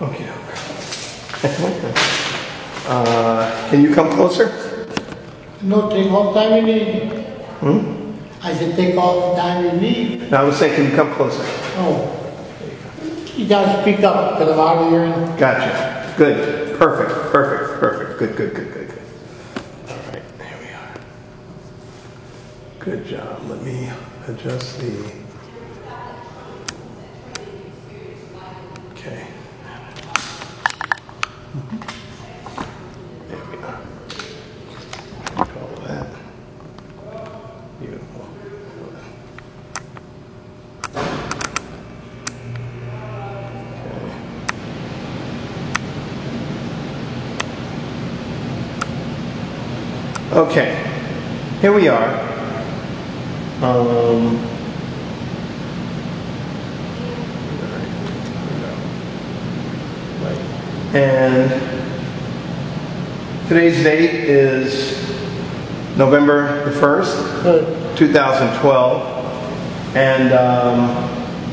Okay. Can you come closer? No, take all the time you need. I said take all the time you need. No, I was saying, can you come closer? Oh. You gotta speak up because I'm out of hearing. Gotcha. Good. Perfect. Perfect. Perfect. Good, good, good, good, good. All right, here we are. Good job. Let me adjust the... Okay. There we are. Control that. Beautiful. Okay, here we are. And today's date is November the 1st, 2012. And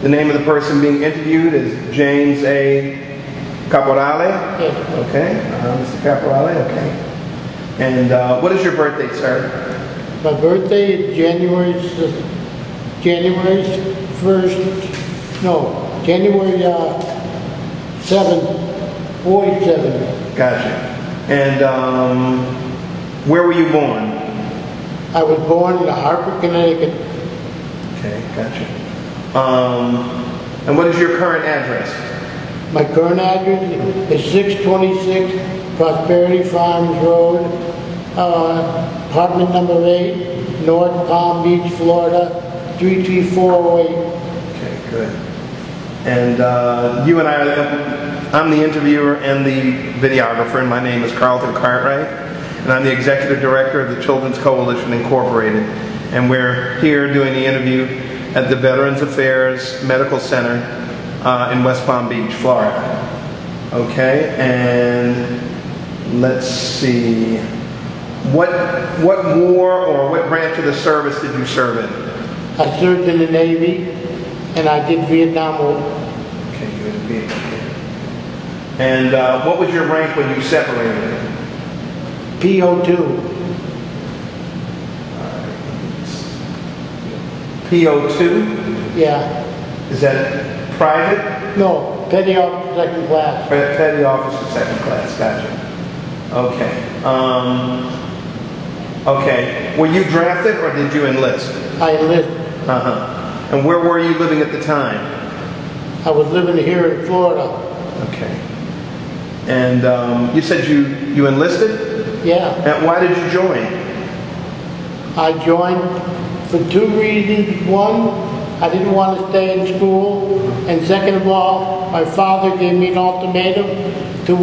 the name of the person being interviewed is James A. Caporale. Yes. Okay, Mr. Caporale, okay. And what is your birthday, sir? My birthday is January 7th, 47. Gotcha. And where were you born? I was born in Hartford, Connecticut. Okay, gotcha. And what is your current address? My current address is 626 Prosperity Farms Road, apartment number 8, North Palm Beach, Florida, 33408. Okay, good. And you and I'm the interviewer and the videographer, and my name is Carlton Cartwright, and I'm the executive director of the Children's Coalition Incorporated, and we're here doing the interview at the Veterans Affairs Medical Center in West Palm Beach, Florida. Okay, and let's see. What war or what branch of the service did you serve in? I served in the Navy, and I did Vietnam War. Okay, you did Vietnam. And what was your rank when you separated? PO2. PO2? Yeah. Is that private? No, petty officer, second class. Petty officer, second class. Gotcha. Okay. Okay. Were you drafted or did you enlist? I enlisted. Uh-huh. And where were you living at the time? I was living here in Florida. Okay. And you said you enlisted? Yeah. And why did you join? I joined for two reasons. One, I didn't want to stay in school. And second of all, my father gave me an ultimatum to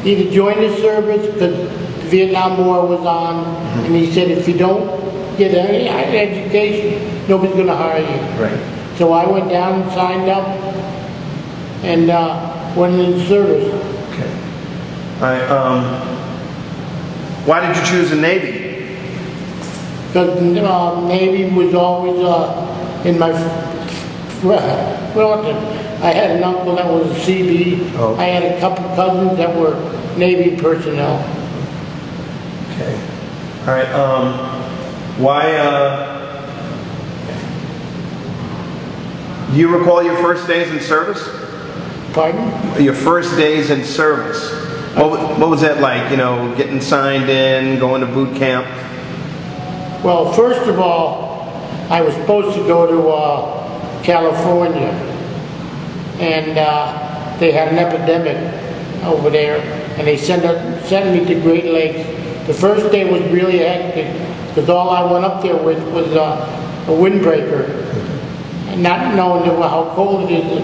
either join the service because the Vietnam War was on, and he said if you don't get any education, nobody's going to hire you. Right. So I went down and signed up and went in the service. Okay. Why did you choose the Navy? Because Navy was always in my relative. I had an uncle that was a CB. Oh. I had a couple cousins that were Navy personnel. Okay. All right. Why? Do you recall your first days in service? Pardon? Your first days in service. What was that like? You know, getting signed in, going to boot camp. Well, first of all, I was supposed to go to California, and they had an epidemic over there, and they sent me to Great Lakes. The first day was really hectic because all I went up there with was a windbreaker, and not knowing how cold it is.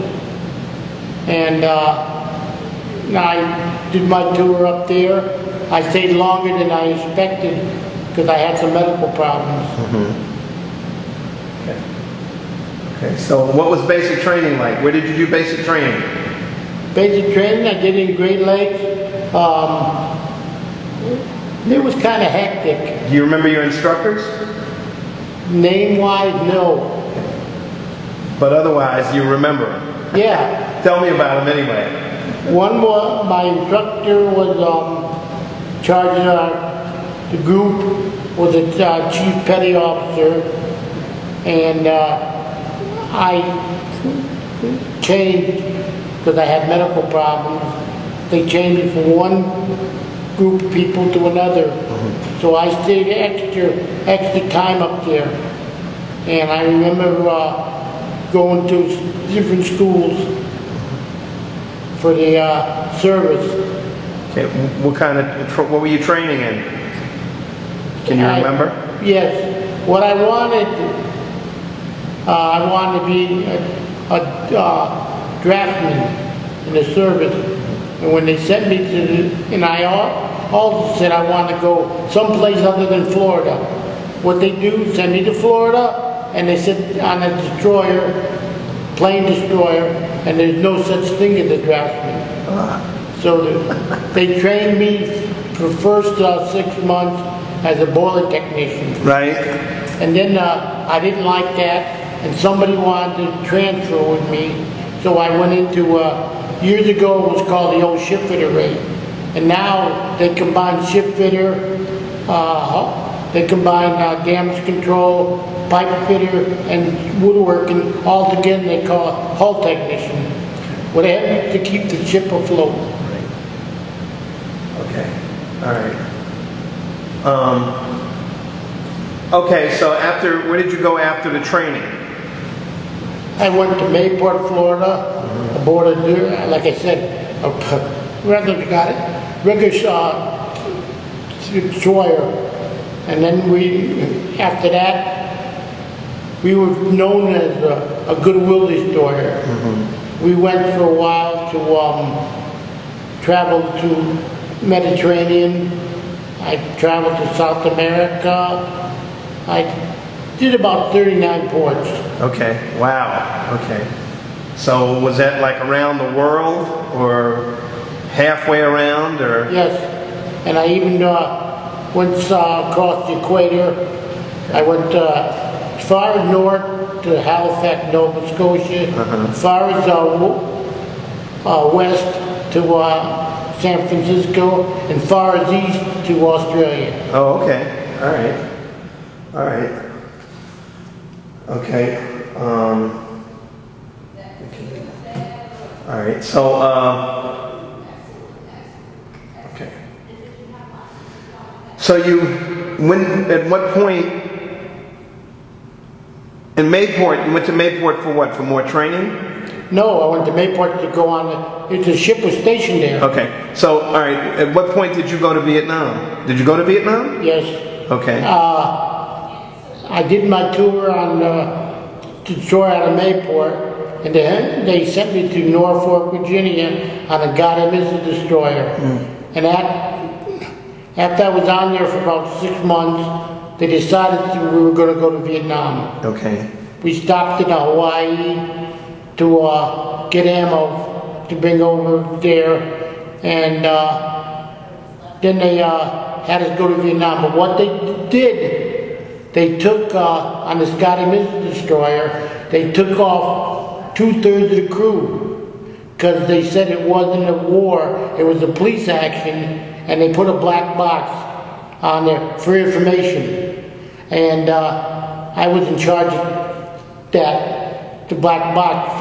And I did my tour up there. I stayed longer than I expected because I had some medical problems. Okay. Okay. So what was basic training like? Where did you do basic training? Basic training I did in Great Lakes. It was kind of hectic. Do you remember your instructors? Name-wise, no. But otherwise, you remember them? Yeah. Tell me about them anyway. One was, my instructor was charged the group, was a chief petty officer, and I changed because I had medical problems. They changed me from one group of people to another. So I stayed extra time up there. And I remember going to different schools for the service. Okay, what were you training in? Can you remember? Yes. What I wanted to be a draftsman in the service. And when they sent me and I also said I wanted to go someplace other than Florida. What they do, send me to Florida, and they sit on a destroyer, plane destroyer, and there's no such thing as a draftsman. So they trained me for the first 6 months as a boiler technician. Right. And then I didn't like that, and somebody wanted to transfer with me, so I went into, years ago it was called the old ship fitter rate. And now they combine ship fitter, they combine damage control, pipe fitter, and woodworking all together. They call it hull technician. Whatever to keep the ship afloat. Right. Okay. All right. Okay. So where did you go after the training? I went to Mayport, Florida. Aboard a, like I said, a regular destroyer. And then after that, we were known as a goodwill destroyer. We went for a while to travel to Mediterranean. I traveled to South America. I did about 39 ports. Okay, wow, okay. So was that like around the world or halfway around or? Yes, and I even went across the equator. I went as far as north to Halifax, Nova Scotia, as far as west to San Francisco, and far as east to Australia. Oh, okay. All right. All right. Okay. All right. So, okay. So at what point in Mayport, you went to Mayport for what? For more training? No, I went to Mayport to go on the ship was stationed there. Okay. So, all right. At what point did you go to Vietnam? Did you go to Vietnam? Yes. Okay. I did my tour on to shore out of Mayport, and then they sent me to Norfolk, Virginia on a Goddard missile destroyer. And after I was on there for about 6 months, they decided we were going to go to Vietnam. Okay. We stopped in Hawaii to get ammo to bring over there, and then they had us go to Vietnam. But what they did, they took, on the Scotty missile destroyer, they took off 2/3 of the crew because they said it wasn't a war, it was a police action, and they put a black box on there for information. And I was in charge of that, the black box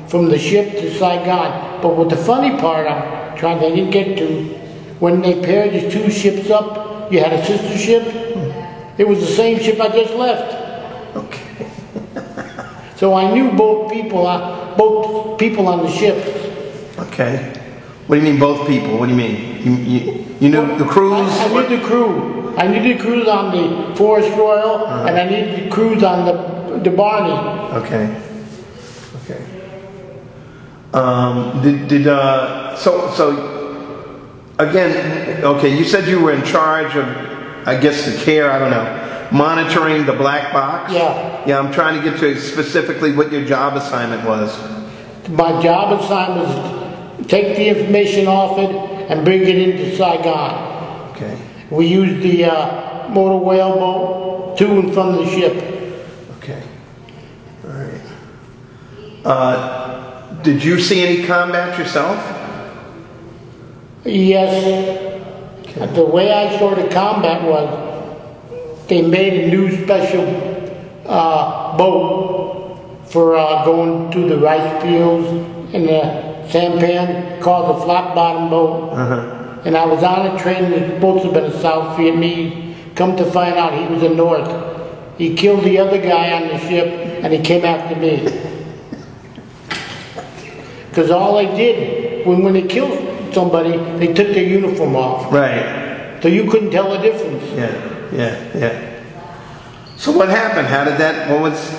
from the ship to Saigon. But what the funny part I didn't get to, when they paired the two ships up, you had a sister ship. It was the same ship I just left. Okay. So I knew both people on the ship. Okay. What do you mean both people? What do you mean? You knew the crews? I knew the crew. I knew the crews on the Forest Royal, and I knew the crews on the Barney. Okay. Okay. So again, okay, you said you were in charge of, I guess, the care, I don't know, monitoring the black box? Yeah. Yeah, I'm trying to get to specifically what your job assignment was. My job assignment was to take the information off it and bring it into Saigon. Okay. We used the motor whaleboat to and from the ship. Okay. All right. Did you see any combat yourself? Yes. The way I saw the combat was they made a new special boat for going through the rice fields and the sampan called the flat bottom boat. And I was on a train that was supposed to have been a South Vietnamese. Come to find out he was a North. He killed the other guy on the ship and he came after me. Because all they did, when they killed somebody, they took their uniform off. Right. So you couldn't tell the difference. Yeah. So what happened? How did that,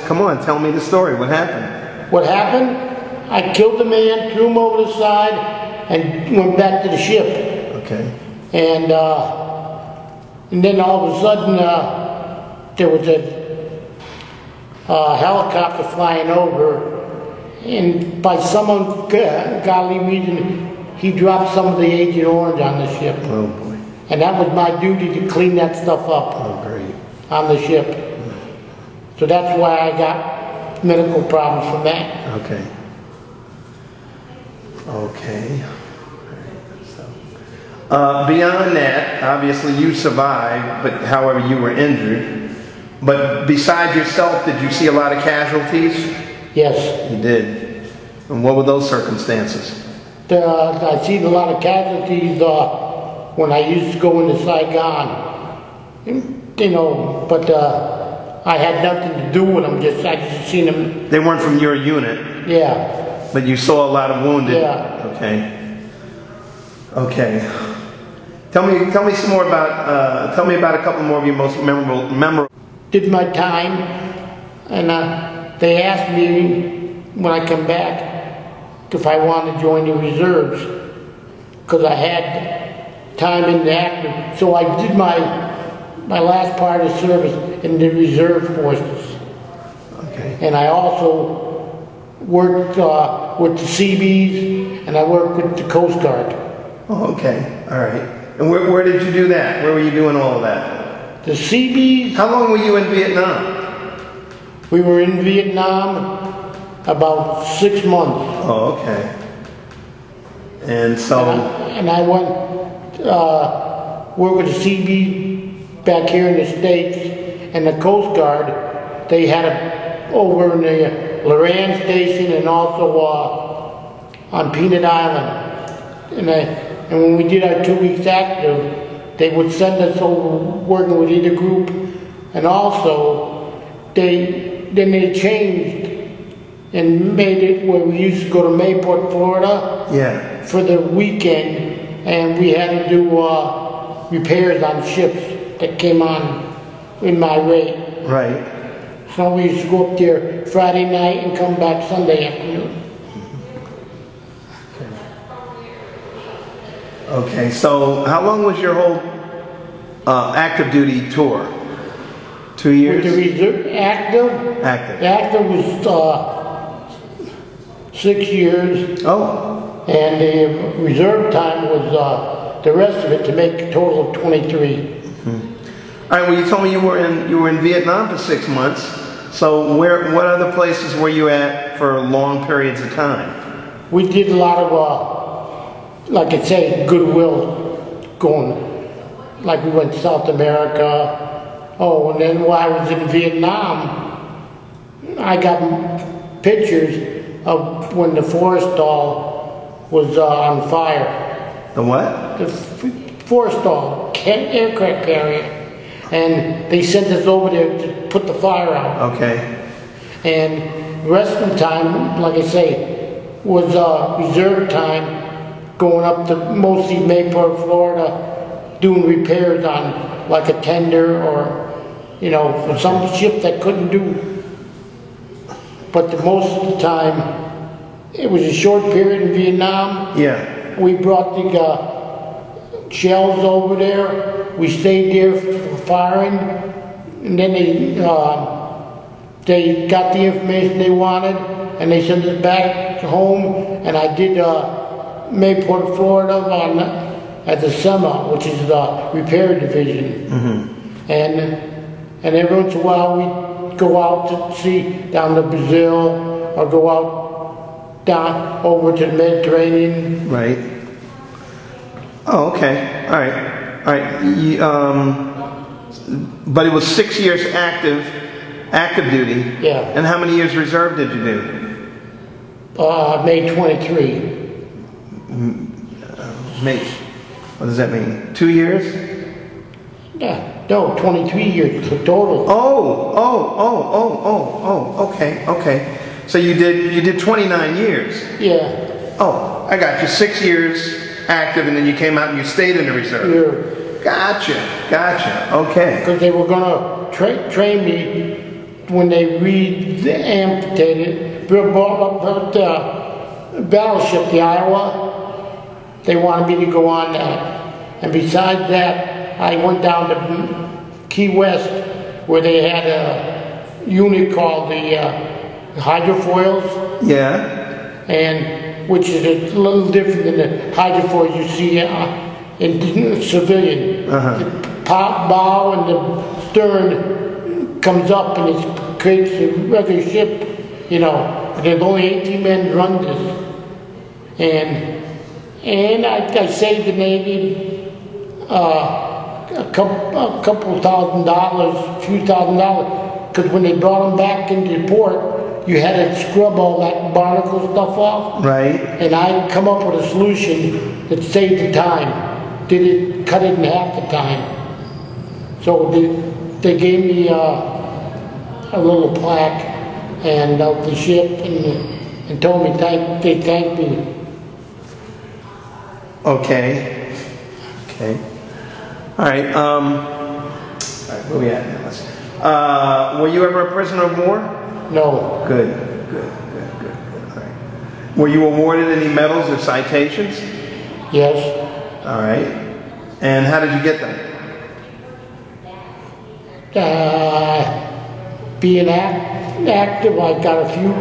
come on, tell me the story. What happened? What happened? I killed the man, threw him over the side, and went back to the ship. Okay. And then all of a sudden, there was a helicopter flying over, and by some ungodly reason, he dropped some of the Agent Orange on the ship. Oh boy. And that was my duty to clean that stuff up. Oh, great. On the ship. So that's why I got medical problems from that. Okay. Beyond that, obviously you survived, but however you were injured. But besides yourself, did you see a lot of casualties? Yes. You did. And what were those circumstances? I seen a lot of casualties when I used to go into Saigon. You know, but I had nothing to do with them. I just seen them. They weren't from your unit. Yeah. But you saw a lot of wounded. Yeah. Okay. Tell me some more about. Tell me about a couple more of your most memorable. Did my time, and they asked me when I come back if I wanted to join the reserves because I had time in the active. So I did my last part of service in the reserve forces. Okay. And I also worked with the Seabees, and I worked with the Coast Guard. Oh, okay. All right. And where did you do that? Where were you doing all of that? The Seabees. How long were you in Vietnam? We were in Vietnam about 6 months. Oh, okay. And so. And I went work with the Seabees back here in the States, and the Coast Guard. They had it over in the Loran Station and also on Peanut Island. And when we did our 2 weeks active, they would send us over working with either group, and also then they changed and made it where we used to go to Mayport, Florida. Yeah. For the weekend, and we had to do repairs on ships that came on in my rate. Right. So we used to go up there Friday night and come back Sunday afternoon. Okay, so how long was your whole active duty tour? 2 years? With the reserve, active? Active. Active was 6 years. Oh. And the reserve time was the rest of it to make a total of 23. All right. Well, you told me you were in Vietnam for 6 months. So what other places were you at for long periods of time? We did a lot of, like I say, goodwill going. Like we went to South America. Oh, and then while I was in Vietnam, I got pictures of when the Forrestal was on fire. The what? The Forrestal aircraft carrier. And they sent us over there to put the fire out. Okay. And the rest of the time, like I say, was reserve time, going up to mostly Mayport, Florida, doing repairs on like a tender or, you know, for some ship that couldn't do. But the most of the time, it was a short period in Vietnam. Yeah. We brought the shells over there. We stayed there for firing, and then they got the information they wanted, and they sent us back home. And I did Mayport, Florida, at the SEMA, which is the repair division. Mm-hmm. And every once in a while we go out to see down to Brazil or go out down over to the Mediterranean. Right. Oh, okay. All right. All right. But it was 6 years active duty. Yeah. And how many years reserve did you do? May 23. What does that mean? 2 years? Yeah. No, 23 years total. Okay. So you did 29 years. Yeah. Oh, I got you. 6 years active, and then you came out and you stayed in the reserve. Yeah. Gotcha. Okay. Because they were going to train me when they re-amputated, built battleship, the Iowa. They wanted me to go on that. And besides that, I went down to Key West, where they had a unit called the hydrofoils. Yeah. And which is a little different than the hydrofoils you see in civilian. The bow and the stern comes up and it creates a regular ship, you know. There's only 18 men run this. And I saved the Navy a couple $1,000, a few $1,000, because when they brought them back into port, you had to scrub all that barnacle stuff off. Right. And I come up with a solution that saved the time. Cut it in half the time. So they gave me a little plaque and of the ship and told me they thanked me. Okay. All right. Where we at now? Were you ever a prisoner of war? No. Good. All right. Were you awarded any medals or citations? Yes. All right. And how did you get them? Being active, I got a few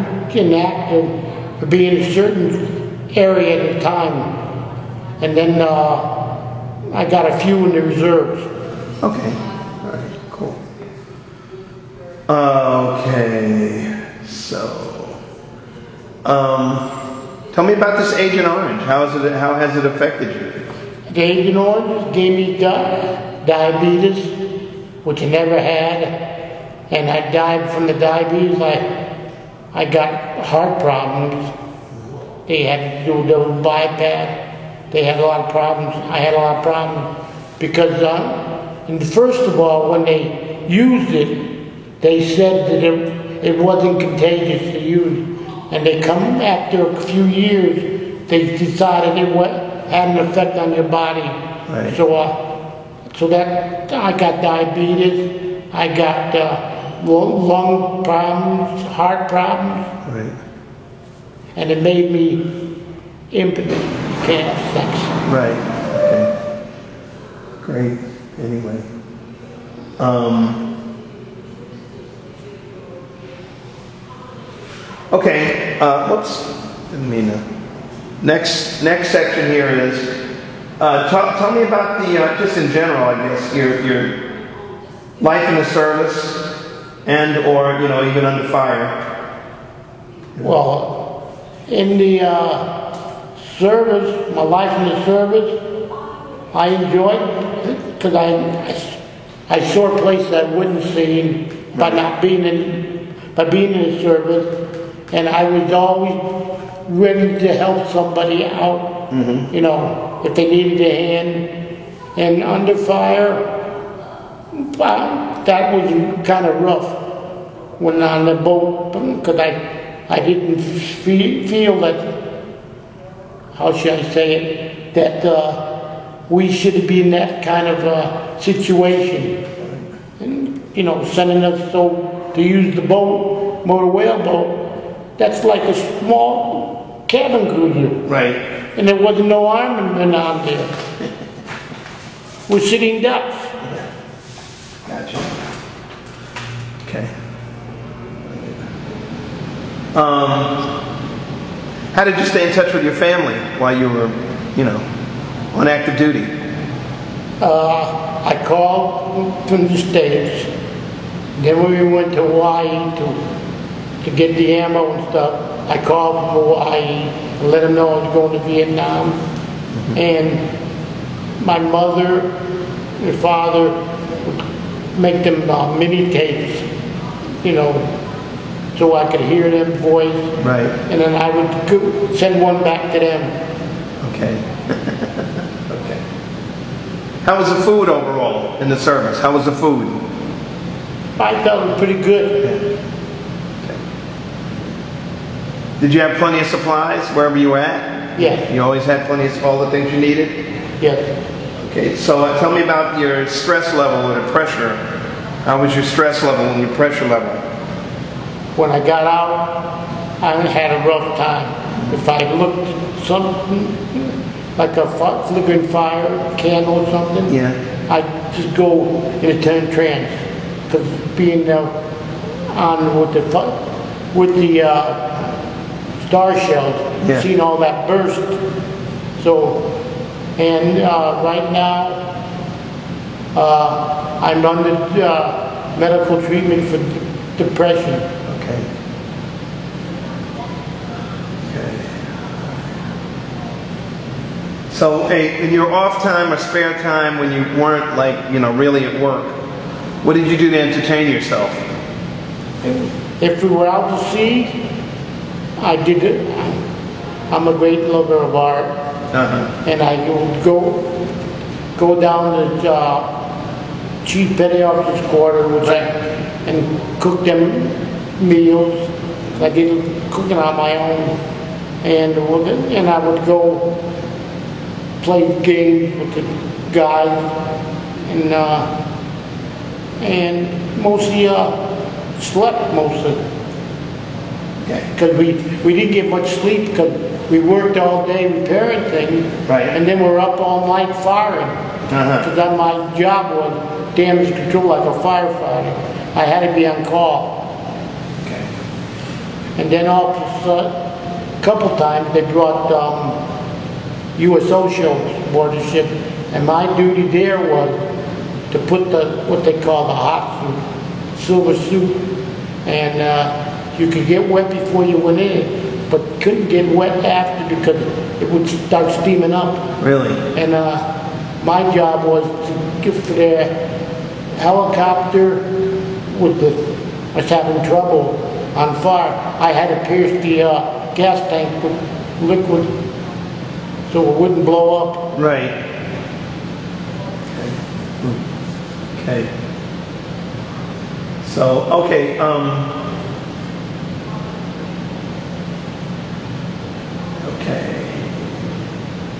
inactive for being in a certain area at a time. And then I got a few in the reserves. Okay. All right. Cool. Okay. So, tell me about this Agent Orange. How has it affected you? The Agent Orange gave me diabetes, which I never had, and I died from the diabetes. I got heart problems. They had to do the bypass. They had a lot of problems. I had a lot of problems because, and first of all, when they used it, they said that it wasn't contagious to use. And they come after a few years, they decided it had an effect on your body. Right. So that I got diabetes, I got lung problems, heart problems, Right. and it made me impotent. You can't have sex. Right. Okay. Great. Anyway. Okay. Whoops. Didn't mean to. Next section here is tell me about the just in general, I guess, your life in the service and or even under fire. Well, in the service, my life in the service, I enjoyed because I saw a place that I wouldn't see by being in the service, and I was always ready to help somebody out, if they needed a hand. And under fire, that was kind of rough when on the boat, because I didn't feel that, how should I say it, that we should be in that kind of situation. And, sending us to use the boat, motor whale boat, that's like a small cabin cruiser. Right. And there wasn't no armament on there. We're sitting ducks. Gotcha. Okay. How did you stay in touch with your family while you were, on active duty? I called from the States. Then when we went to Hawaii to get the ammo and stuff, I called from Hawaii and let them know I was going to Vietnam. And my mother and father would make them mini tapes, you know, so I could hear them voice. Right. And then I would send one back to them. Okay. Okay. How was the food overall in the service? How was the food? I felt it was pretty good. Okay. Did you have plenty of supplies wherever you were at? Yes. You always had plenty of all the things you needed? Yes. Okay, so tell me about your stress level and pressure. How was your stress level and your pressure level? When I got out, I had a rough time. If I looked at something like a flickering fire, candle or something, yeah, I'd just go in a trance. Because being on with the star shells, yeah, seeing all that burst. So, and right now, I'm under medical treatment for depression. Okay. Okay. So, hey, in your off time or spare time when you weren't, like, you know, really at work, what did you do to entertain yourself? If we were out to sea, I did it. I'm a great lover of art, and I would go down to Chief Petty Officer's quarter, and cook them meals. I did cooking on my own, and I would go play games with the guys, and mostly slept mostly. Because we didn't get much sleep because we worked all day repairing things, right, and then we're up all night firing. Because my job was damage control like a firefighter. I had to be on call. Okay. And then all of a sudden, a couple times they brought USO shells aboard the ship, and my duty there was to put what they call the hot suit, silver suit, and you could get wet before you went in, but couldn't get wet after because it would start steaming up. Really? And my job was to give for their helicopter was having trouble on fire. I had to pierce the gas tank with liquid so it wouldn't blow up. Right. Okay. So, okay, okay.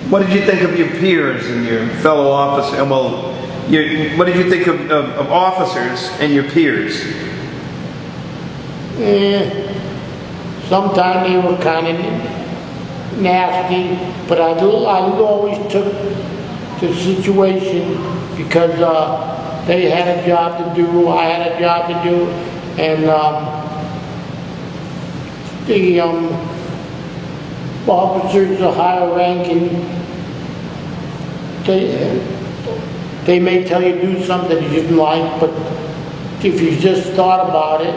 What did you think of your peers and your fellow officers? Well, what did you think of officers and your peers? Sometimes they were kind of nasty, but I always took the situation because they had a job to do, I had a job to do, and the officers, the higher ranking, they may tell you to do something you didn't like, but if you just thought about it,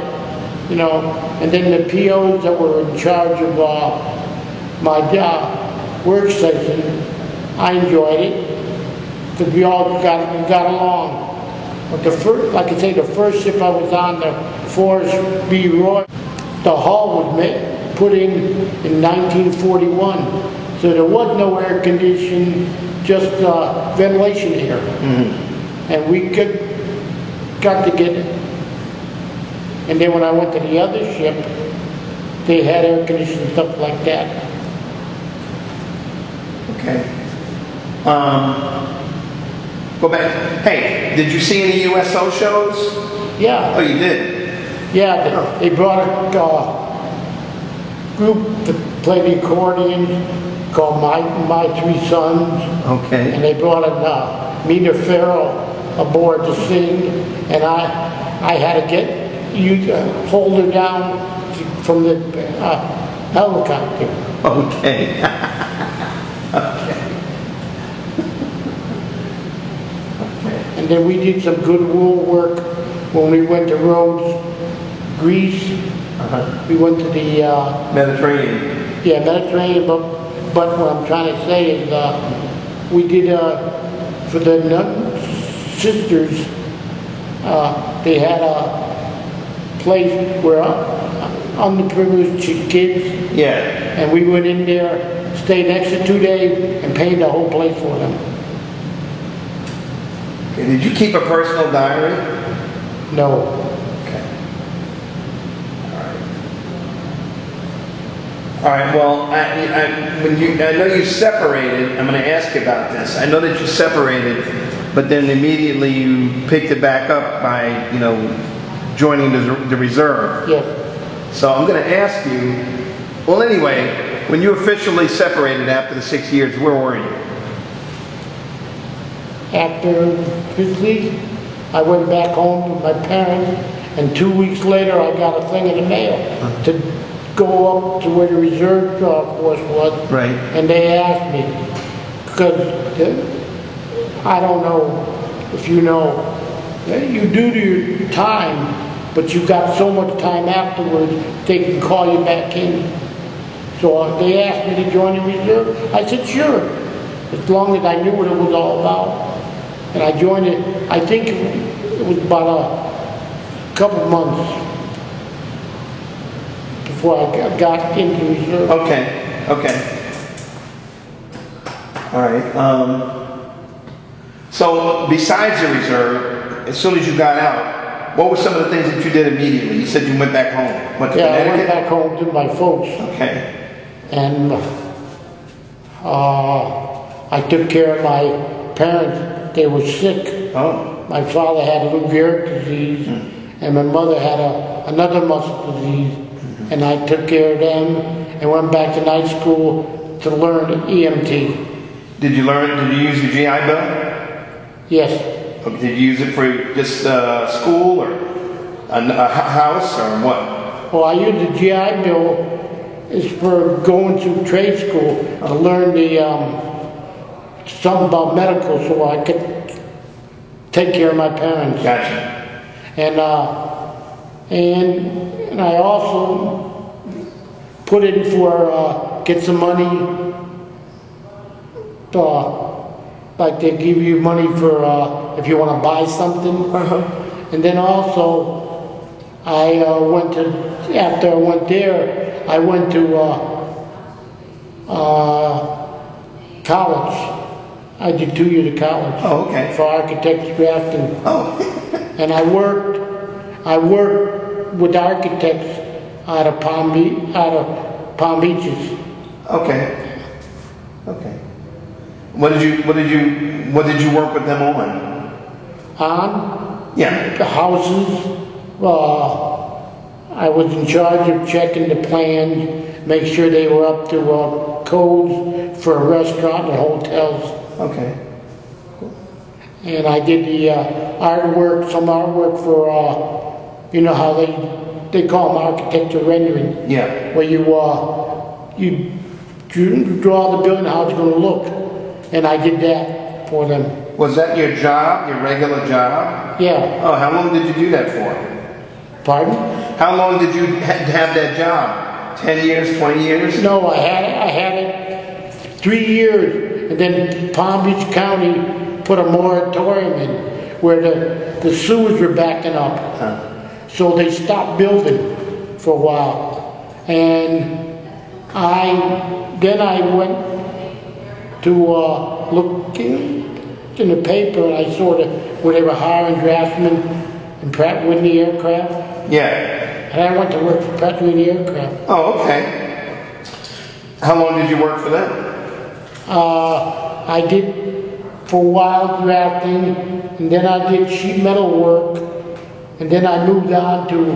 you know, and then the POs that were in charge of my workstation, I enjoyed it, because we all got along. But the first, like I say, the first ship I was on, the Forrest B. Roy, the hull was put in 1941, so there was no air conditioning, just ventilation air. And we got to get it. And then when I went to the other ship, they had air conditioning, stuff like that. Okay. Go back. Hey, did you see any USO shows? Yeah. Oh, you did? Yeah, they brought a group to play the accordion called My Three Sons. Okay. And they brought Mina Farrell aboard to sing, and I had to get hold her down from the helicopter. Okay. Okay. And then we did some good wool work when we went to Rhodes, Greece. We went to the Mediterranean. Yeah, Mediterranean. But what I'm trying to say is we did for the sisters, they had a place where underprivileged kids, Yeah. and we went in there, stayed an extra 2 days, and paid the whole place for them. Okay. Did you keep a personal diary? No. Okay. All right. Well, I know you separated. I'm going to ask you about this. I know that you separated, but then immediately you picked it back up by, joining the reserve. Yes. So I'm going to ask you. Well, anyway, when you officially separated after the 6 years, where were you? After physically, I went back home with my parents, and 2 weeks later I got a thing in the mail to go up to where the reserve force was. Right. And they asked me, because I don't know if you know, you do your time, but you got so much time afterwards, they can call you back in. So they asked me to join the reserve. I said, sure, as long as I knew what it was all about. And I joined it, I think it was about a couple of months before I got into the reserve. Okay, okay. All right. So besides the reserve, as soon as you got out, what were some of the things that you did immediately? You said you went back home. Went to Connecticut? I went back home to my folks. Okay. And I took care of my parents. They were sick. Oh. My father had Lou Gehrig's disease, and my mother had another muscle disease. And I took care of them and went back to night school to learn EMT. Did you use the GI Bill? Yes. Did you use it for just school or a house or what? Well, I used the GI Bill is for going to trade school to learn the something about medical, so I could take care of my parents. Gotcha. And I also put in for get some money. Like they give you money for if you want to buy something. And then also I went to, after I went there, I went to college. I did 2 years of college. Oh, okay. For architects drafting. Oh. And I worked with architects out of Palm Beaches. Okay. Okay. What did you work with them on? On? Yeah. The houses. I was in charge of checking the plans, make sure they were up to codes for a restaurant and hotels. Okay. And I did the artwork, some artwork for, you know how they call them architecture rendering. Yeah. Where you draw the building, how it's going to look. And I did that for them. Was that your job, your regular job? Yeah. Oh, how long did you do that for? Pardon? How long did you have that job? 10 years, 20 years? No, I had it 3 years, and then Palm Beach County put a moratorium in where the sewers were backing up. So they stopped building for a while. And then I went to look in the paper, and I saw where they were hiring draftsmen in Pratt Whitney Aircraft. Yeah. And I went to work for Pratt Whitney Aircraft. Oh, okay. How long did you work for them? I did for a while drafting, and then I did sheet metal work, and then I moved on to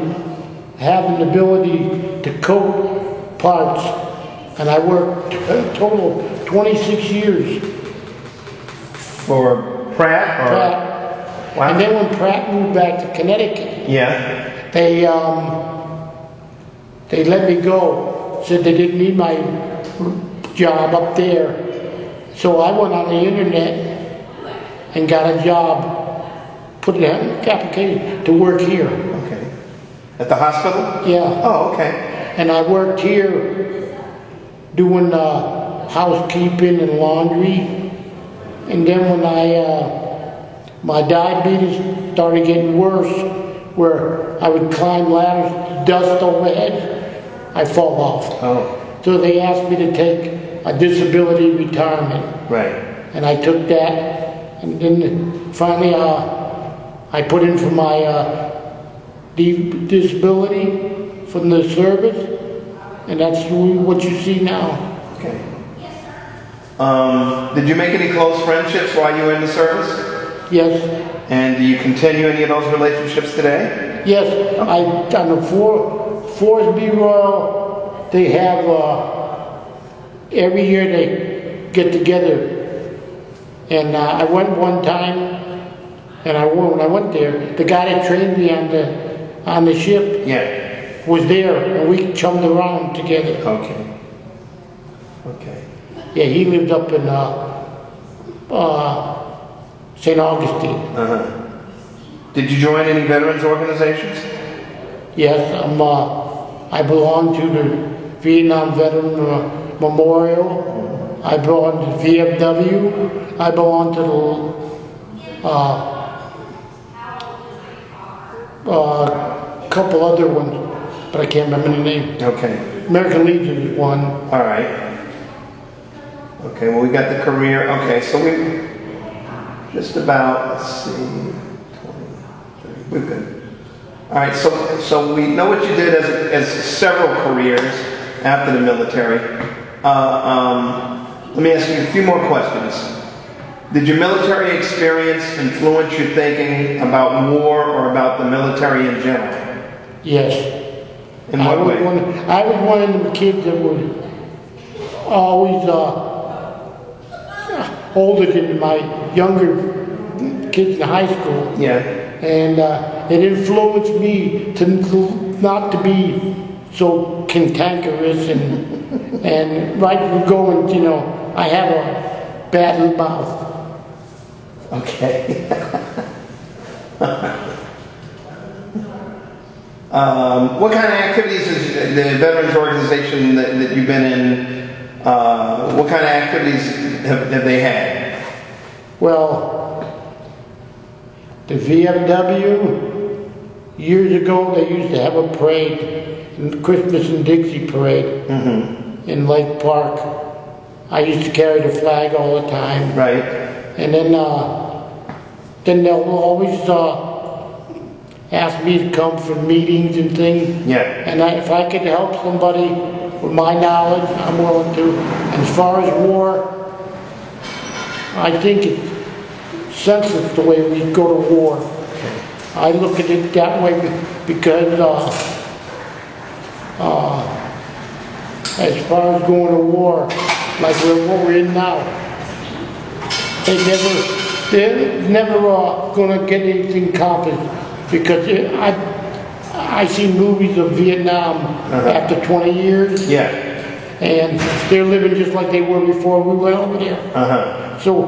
having the ability to coat parts, and I worked a total of 26 years. For Pratt? Or? Pratt. Wow. And then when Pratt moved back to Connecticut, Yeah. they let me go. Said they didn't need my job up there. So I went on the internet and got a job, put in an application to work here. Okay. At the hospital? Yeah. Oh, okay. And I worked here doing housekeeping and laundry. And then when my diabetes started getting worse, where I would climb ladders, dust overhead, I fall off. Oh. So they asked me to take a disability retirement. Right. And I took that, and then finally I put in for my disability from the service, and that's what you see now. Okay. Did you make any close friendships while you were in the service? Yes. And do you continue any of those relationships today? Yes. On the Forsby Royal, they have every year they get together. And I went one time, and when I went there, the guy that trained me on the ship was there, and we chummed around together. Okay. Okay. Yeah, he lived up in St. Augustine. Did you join any veterans organizations? Yes, I belong to the Vietnam Veteran Memorial. I belong to VFW. I belong to the couple other ones, but I can't remember the name. Okay. American Legion is one. All right. Okay, well we got the career. Okay, so we just about, let's see, 20, 30, we're good. All right, so we know what you did as several careers after the military. Let me ask you a few more questions. Did your military experience influence your thinking about war or about the military in general? Yes. In what way? I was one of the kids that would always older than my younger kids in high school. Yeah. And it influenced me to not to be so cantankerous and right from going, you know, I have a bad little mouth. Okay. What kind of activities is the Veterans Organization that you've been in, what kind of activities have they had? Well, the VFW, years ago they used to have a parade, Christmas and Dixie parade in Lake Park. I used to carry the flag all the time. Right. And then they'll always ask me to come for meetings and things. Yeah. And if I could help somebody with my knowledge, I'm willing to. And as far as war, I think it's senseless the way we go to war. Okay. I look at it that way because as far as going to war, like what we're in now, they're never going to get anything accomplished because I see movies of Vietnam after 20 years. Yeah. And they're living just like they were before we went over there. So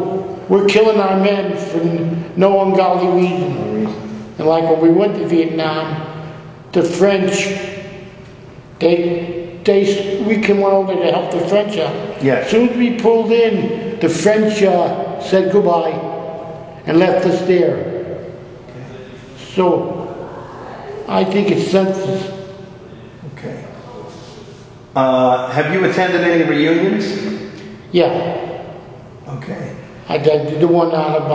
we're killing our men for no ungodly reason. And like when we went to Vietnam, the French, we came over to help the French out. Yeah. As soon as we pulled in, the French said goodbye and left us there. So I think it's senseless. Okay. Have you attended any reunions? Yeah. Okay. I did the one out of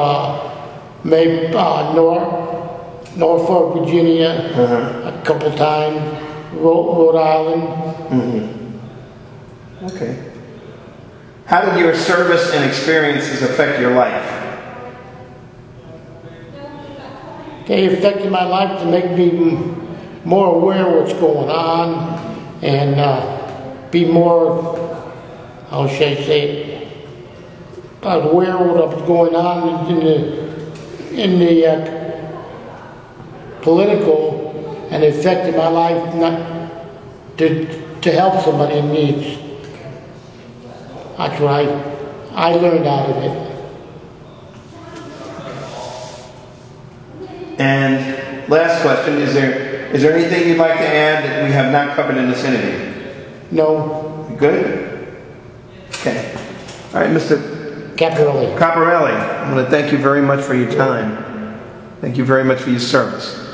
Norfolk, Virginia, a couple times, Rhode Island. Okay. How did your service and experiences affect your life? They affected my life to make me more aware of what's going on and be more, how should I say it, aware of what was going on in the political, and it affected my life not to help somebody in need. That's what I learned out of it. And last question, is there anything you'd like to add that we have not covered in this interview? No. You good? Okay. All right, Mr. Caporale. Caporale, I want to thank you very much for your time. Thank you very much for your service.